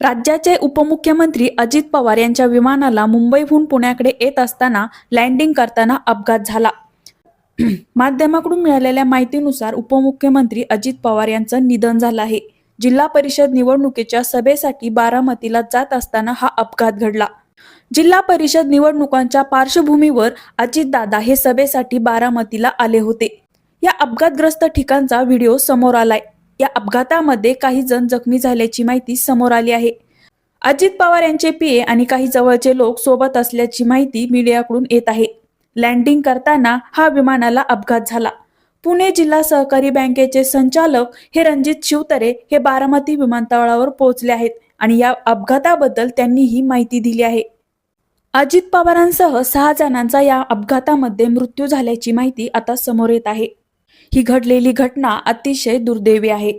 राज्याचे उपमुख्यमंत्री अजित पवार यांच्या विमानाला मुंबईहून पुण्याकडे येत असताना लँडिंग करताना अपघात झाला। माध्यमाकडून मिळालेल्या माहितीनुसार उपमुख्यमंत्री अजित पवार यांचं निधन झालं आहे। जिल्हा परिषद निवडणुकीच्या सभेसाठी बारामतीला जात असताना हा अपघात घडला। जिल्हा परिषद निवडणुकांच्या पार्श्वभूमीवर अजितदादा हे सभेसाठी बारामतीला आले होते। या अपघातग्रस्त ठिकाणचा व्हिडिओ समोर आलाय। या अपघातामध्ये काही जण जखमी झाल्याची माहिती समोर आली आहे। अजित पवार यांचे पीए आणि काही जवळचे लोक सोबत असल्याची माहिती मीडियाकडून येत आहे। लँडिंग करताना हा विमानाला अपघात झाला। पुणे जिल्हा सहकारी बँकेचे संचालक हे रणजित शिवतरे हे बारामती विमानतळावर पोहोचले आहेत आणि या अपघाताबद्दल त्यांनी ही माहिती दिली आहे। अजित पवारांसह 6 जणांचा या अपघातामध्ये मृत्यू झाल्याची माहिती आता समोर येत आहे। ही घडलेली घटना अतिशय दुर्दैवी आहे।